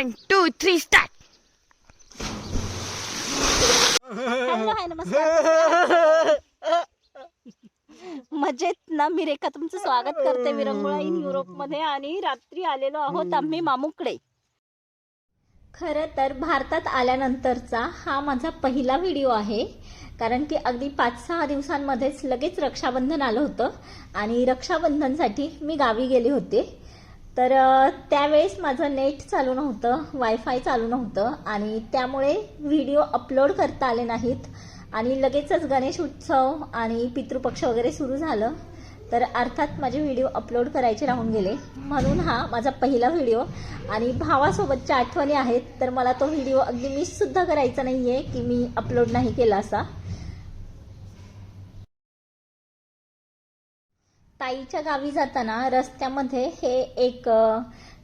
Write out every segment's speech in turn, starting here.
1 2 3 start. Hello hi नमस्कार. मजेत ना. मी रेखा तुमचं स्वागत करते विरंगुळा इन युरोपमध्ये. आणि रात्री आलेलो आहोत आम्ही मामूकडे. खरं तर भारतात आल्यानंतरचा हा माझा पहिला व्हिडिओ आहे, कारण की अगदी 5-6 दिवसांमध्येच लगेच रक्षाबंधन आलं होतं आणि रक्षाबंधनसाठी मी गावी गेले होते. तर त्यावेळेस माझं नेट चालू नव्हतं, वायफाय चालू नव्हतं आणि त्यामुळे व्हिडिओ अपलोड करता आले नाहीत. आणि लगेचच गणेश उत्सव आणि पितृपक्ष वगैरे सुरू झालं, तर अर्थात माझे व्हिडिओ अपलोड करायचे राहून गेले. म्हणून हा माझा पहिला व्हिडिओ आणि भावासोबतच्या आठवणी आहेत. तर मला तो व्हिडिओ अगदी मिससुद्धा करायचा नाही आहे की मी अपलोड नाही केला असा. ताईच्या गावी जाताना रस्त्यामध्ये हे एक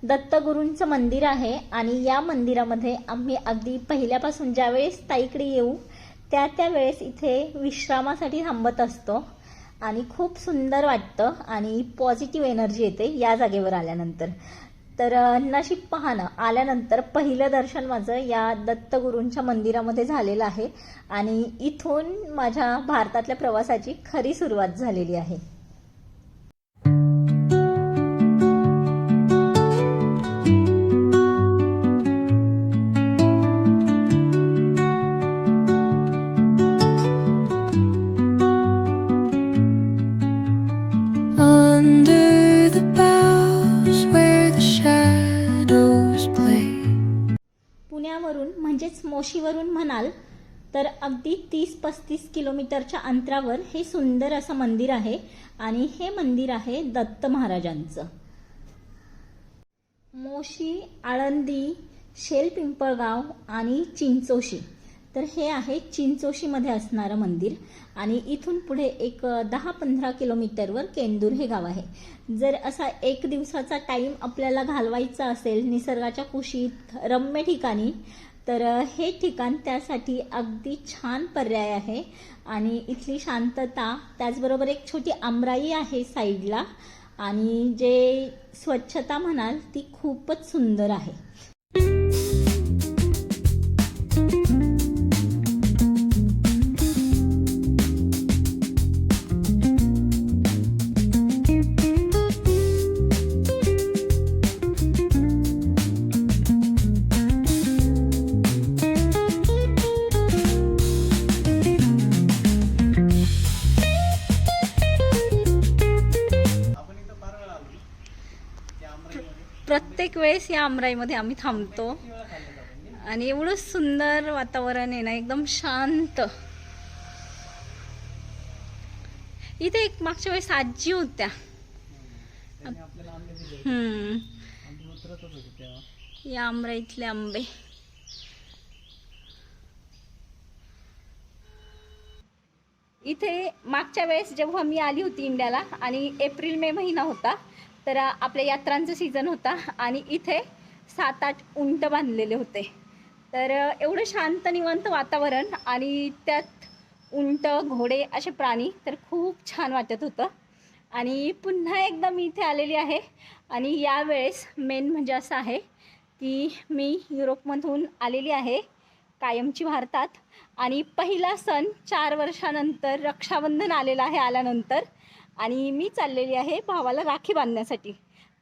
दत्तगुरूंचं मंदिर आहे आणि या मंदिरामध्ये आम्ही अगदी पहिल्यापासून ज्यावेळेस ताईकडे येऊ त्यावेळेस इथे विश्रामासाठी थांबत असतो आणि खूप सुंदर वाटतं आणि पॉझिटिव्ह एनर्जी येते या जागेवर आल्यानंतर. तर नशीब पाहणं, आल्यानंतर पहिलं दर्शन माझं या दत्तगुरूंच्या मंदिरामध्ये झालेलं आहे आणि इथून माझ्या भारतातल्या प्रवासाची खरी सुरुवात झालेली आहे. पुण्यावरून म्हणजेच मोशीवरून म्हणाल तर अगदी 30-35 किलोमीटरच्या अंतरावर हे सुंदर असं मंदिर आहे आणि हे मंदिर आहे दत्त महाराजांचं. मोशी, आळंदी, शेलपिंपळगाव आणि चिंचोशी, तर हे आहे चिंचोशीमध्ये असणारं मंदिर. आणि इथून पुढे एक 10-15 किलोमीटरवर केंदूर हे गाव आहे. जर असा एक दिवसाचा टाईम आपल्याला घालवायचा असेल निसर्गाच्या कुशीत रम्य ठिकाणी, तर हे ठिकाण त्यासाठी अगदी छान पर्याय आहे. आणि इथली शांतता, त्याचबरोबर एक छोटी आमराई आहे साईडला आणि जे स्वच्छता म्हणाल ती खूपच सुंदर आहे. प्रत्येक वेळेस या आमराईमध्ये आम्ही थांबतो आणि एवढं सुंदर वातावरण आहे ना, एकदम शांत. इथे एक मागच्या वेळेस आजी होत्या. या आमराईतले आंबे. इथे मागच्या वेळेस जेव्हा मी आली होती इंडियाला आणि एप्रिल-मे महिना होता, तर आपल्या यात्रांचं सीझन होता आणि इथे 7-8 उंट बांधलेले होते. तर एवढं शांत निवांत वातावरण आणि त्यात उंट, घोडे असे प्राणी, तर खूप छान वाटत होतं. आणि पुन्हा एकदा मी इथे आलेली आहे आणि यावेळेस मेन म्हणजे असं आहे की मी युरोपमधून आलेली आहे कायमची भारतात आणि पहिला सण 4 वर्षानंतर रक्षाबंधन आलेला आहे आल्यानंतर, आणि मी चाललेली आहे भावाला राखी बांधण्यासाठी.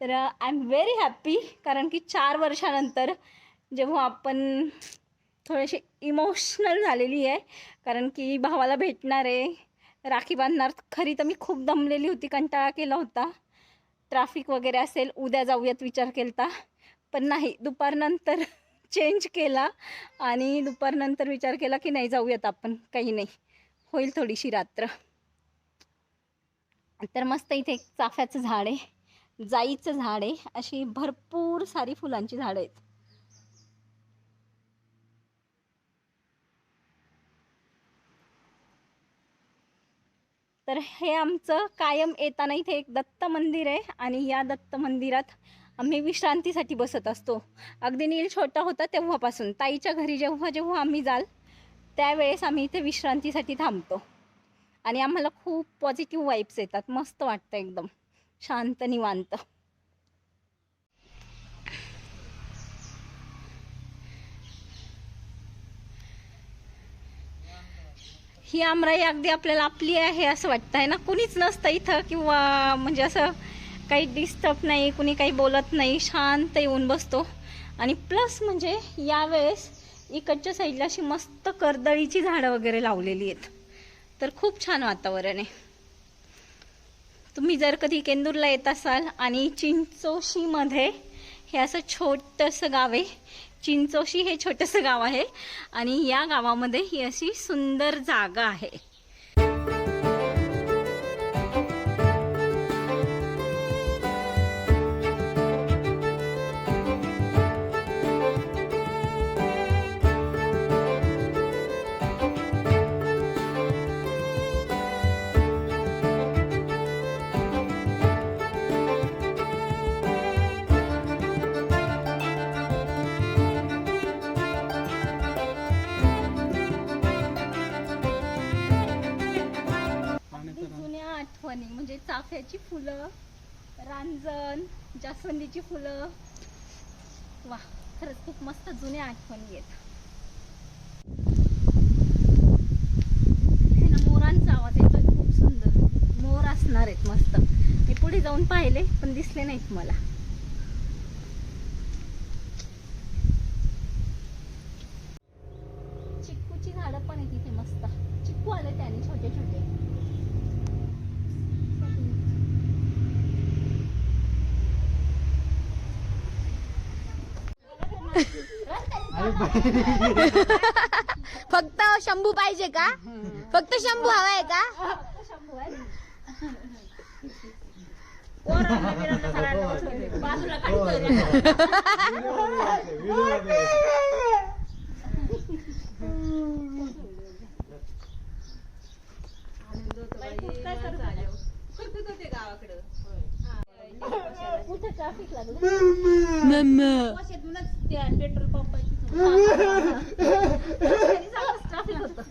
तर आय एम व्हेरी हॅप्पी, कारण की 4 वर्षानंतर जेव्हा आपण थोडेसे इमोशनल झालेली आहे, कारण की भावाला भेटणार आहे, राखी बांधणार. खरी तर मी खूप दमलेली होती, कंटाळा केला होता, ट्रॅफिक वगैरे असेल, उद्या जाऊयात विचार केला, पण नाही, दुपारनंतर चेंज केला आणि दुपारनंतर विचार केला की नाही, जाऊयात आपण, काही नाही, होईल थोडीशी रात्र. तर मस्त इथे एक चाफ्याचं झाड आहे, जाईचं झाड आहे, अशी भरपूर सारी फुलांची झाडं आहेत. तर हे आमचं कायम येताना इथे एक दत्त मंदिर आहे आणि या दत्त मंदिरात आम्ही विश्रांतीसाठी बसत असतो. अगदी नील छोटा होता तेव्हापासून ताईच्या घरी जेव्हा जेव्हा आम्ही जाल त्यावेळेस आम्ही इथे विश्रांतीसाठी थांबतो आणि आम्हाला खूप पॉझिटिव्ह वाइब्स येतात. मस्त वाटतं, एकदम शांत निवांत. ही आमराई अगदी आपल्याला आपली आहे असं वाटतं आहे ना. कुणीच नसतं इथं किंवा म्हणजे असं काही डिस्टर्ब नाही, कुणी काही बोलत नाही, शांत येऊन बसतो. आणि प्लस म्हणजे यावेळेस इकडच्या साईडला अशी मस्त कर्दळीची झाडं वगैरे लावलेली आहेत, तर खूप छान वातावरण आहे. तुम्ही जर कधी केंदूरला येत असाल आणि चिंचोशीमध्ये हे असं छोटंसं गाव आहे, चिंचोशी हे छोटंसं गाव आहे आणि या गावामध्ये ही अशी सुंदर जागा आहे. आठवणी म्हणजे चाफ्याची फुलं, रांजण, जास्वंदीची फुलं, वा खरंच खूप मस्त जुन्या आठवणी आहेत. हे ना मोरांचा आवाज येतोय, खूप सुंदर मोर असणार आहेत मस्त. मी पुढे जाऊन पाहिले पण दिसले नाहीत मला. चिक्कूची झाडं पण आहेत इथे मस्त, चिक्कू आले त्याने छोटे छोटे. फक्त शंभू पाहिजे का? फक्त शंभू हवाय का? कुठे ट्रॅफिक लागलं? पेट्रोल पंप ट्रॅफिक होतं.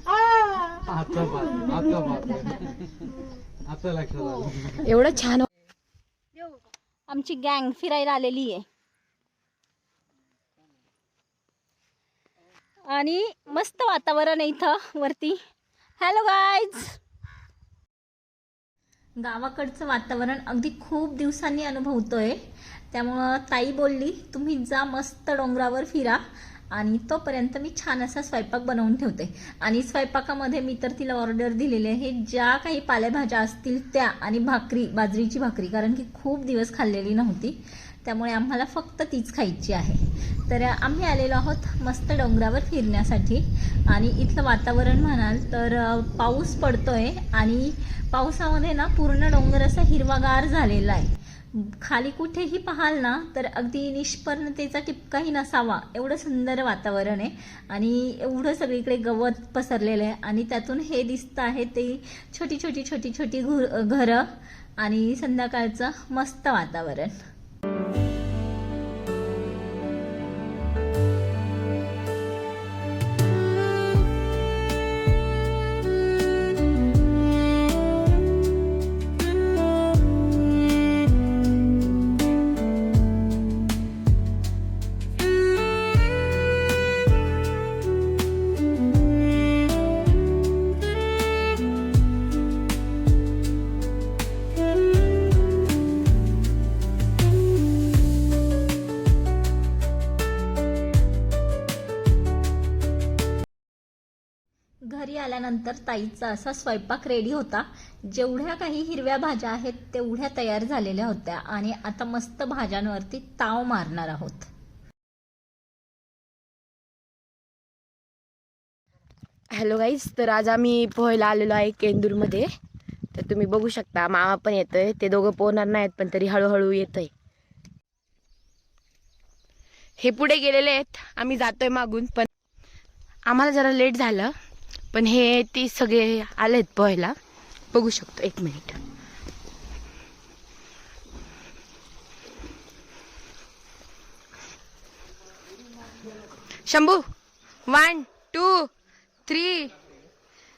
एवढं छान. आमची गँग फिरायला आलेली आहे आणि मस्त वातावरण आहे इथं वरती. Hello guys. गावाकडचं वातावरण अगदी खूप दिवसांनी अनुभवतोय, त्यामुळं ताई बोलली तुम्ही जा मस्त डोंगरावर फिरा आणि तोपर्यंत मी छान असा स्वयंपाक बनवून ठेवते. आणि स्वयंपाकामध्ये मी तर तिला ऑर्डर दिलेली आहे, ज्या काही पालेभाज्या असतील त्या आणि भाकरी, बाजरीची भाकरी, कारण की खूप दिवस खाल्लेली नव्हती, त्यामुळे आम्हाला फक्त तीच खायची आहे. तर आम्ही आलेलो आहोत मस्त डोंगरावर फिरण्यासाठी. आणि इथलं वातावरण म्हणाल तर पाऊस पडतोय आणि पावसामध्ये ना पूर्ण डोंगर असा हिरवागार झालेला आहे. खाली कुठेही पाहाल ना तर अगदी निष्पर्णतेचा टिपकाही नसावा एवढं सुंदर वातावरण आहे. आणि एवढं सगळीकडे गवत पसरलेलं आहे आणि त्यातून हे दिसतं आहे ते छोटी छोटी छोटी छोटी घरं आणि संध्याकाळचं मस्त वातावरण. घरी आल्यानंतर ताईचा असा स्वयंपाक रेडी होता. जेवढ्या काही हिरव्या भाज्या आहेत तेवढ्या तयार झालेल्या होत्या आणि आता मस्त भाज्यांवरती ताव मारणार आहोत. Hello guys. तर आज आम्ही पोहायला आलेलो आहे केंदूरमध्ये. तर तुम्ही बघू शकता मामा पण येतोय. ते दोघं पोहणार नाहीत पण तरी हळूहळू येतंय. हे पुढे गेलेले आहेत, आम्ही जातोय मागून. पण आम्हाला जरा लेट झालं, पण हे ती सगळे आलेत पोहायला. बघू शकतो. एक मिनिट. शंभू 1 2 3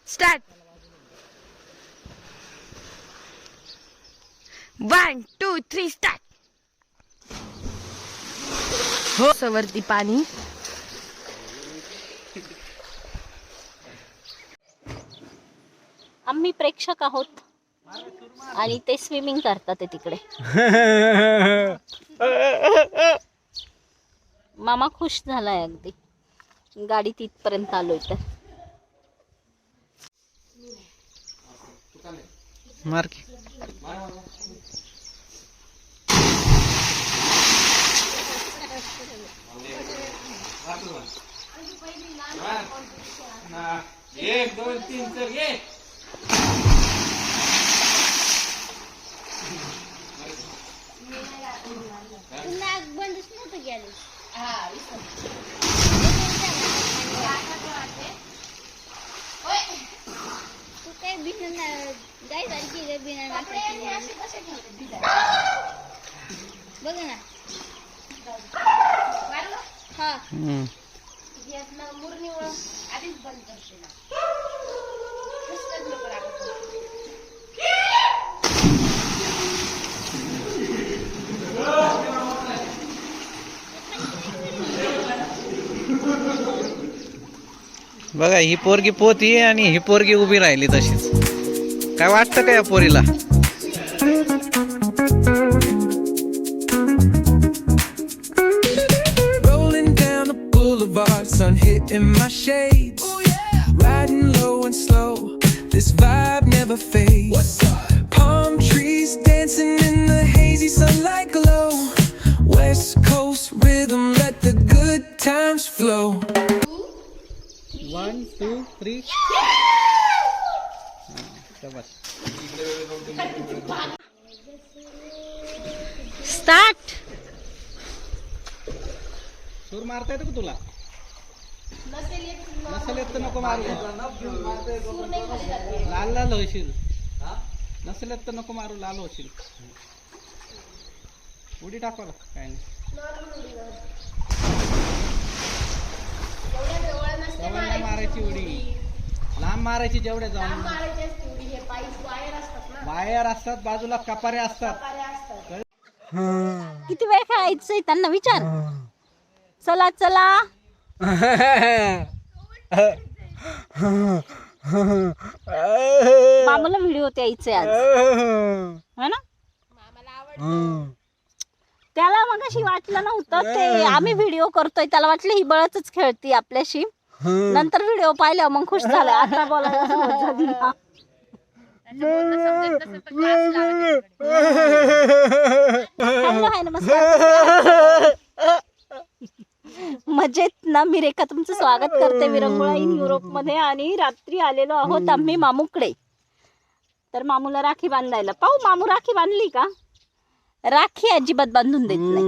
स्टार्ट. 1 2 3 स्टार्ट. हो वरती पाणी. प्रेक्षक आहोत आणि ते स्विमिंग करतात ते तिकडे. मामा खुश झालाय अगदी. गाडी तिथपर्यंत आलोय तर. मार की. एक दोन तीन चल ये. बंदच नव्हतं गेले. तू काय बिना गाय सारखी बिना बघ ना. हा आधीच बंद करते ना. बघा ही पोरगी पोती आणि ही पोरगी उभी राहिली तशीच. काय वाटतं का या पोरीला? Rolling down the boulevard, sun hitting my shades. Riding low and slow, this vibe never fades. What's up? Palm trees dancing in the hazy sunlight glow. West Coast rhythm, let the good times flow. 1 2 3. Start. सूर मारता येतो का तुला? नसेल येत तर नको मारू. लाल लाल होशील. नसेल येत तर नको मारू, लाल होशील. उडी टाकवा काय नाही. जवळ मारायची उडी, लांब मारायची. जेवढ्या जाऊन वायर असतात, बाजूला कपारे असतात. किती वेळ खेळायचंय त्यांना विचार. चला चला. मामाला व्हिडिओ द्यायचे आज है ना. त्याला मग अशी वाटलं नव्हतं ते आम्ही व्हिडिओ करतोय, त्याला वाटलं ही बळच खेळती आपल्याशी. नंतर व्हिडिओ पाहिल्यावर मग खुश झालं. आता बोलायला सुरुवात झाली. हॅलो हाय नमस्कार. मजेत ना. मी रेखा तुमचं स्वागत करते विरंगुळा इन युरोप मध्ये. आणि रात्री आलेलो आहोत आम्ही मामूकडे. तर मामूला राखी बांधायला. पाहू मामू राखी बांधली का. राखी अजिबात बांधून देत नाही.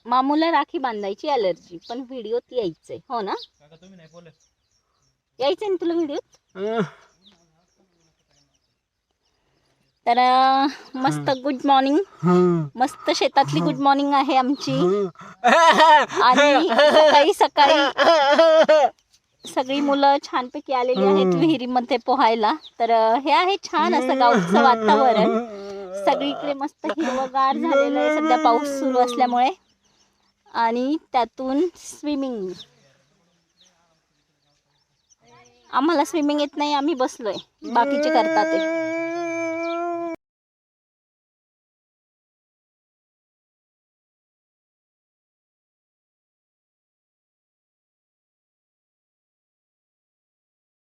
मामूला राखी बांधायची अलर्जी, पण व्हिडिओत यायचंय हो ना. यायचंय ना तुला व्हिडिओत. तर मस्त गुड मॉर्निंग. मस्त शेतातली गुड मॉर्निंग आहे आमची. आणि सकाळी सकाळी सगळी मुलं छानपैकी आलेली आहेत विहिरीमध्ये पोहायला. तर हे आहे छान असं गावचं वातावरण. सगळीकडे मस्त हिरवगार झालेलं आहे सध्या पाऊस सुरू असल्यामुळे. आणि त्यातून स्विमिंग. आम्हाला स्विमिंग येत नाही, आम्ही बसलोय, बाकीचे करतात ते.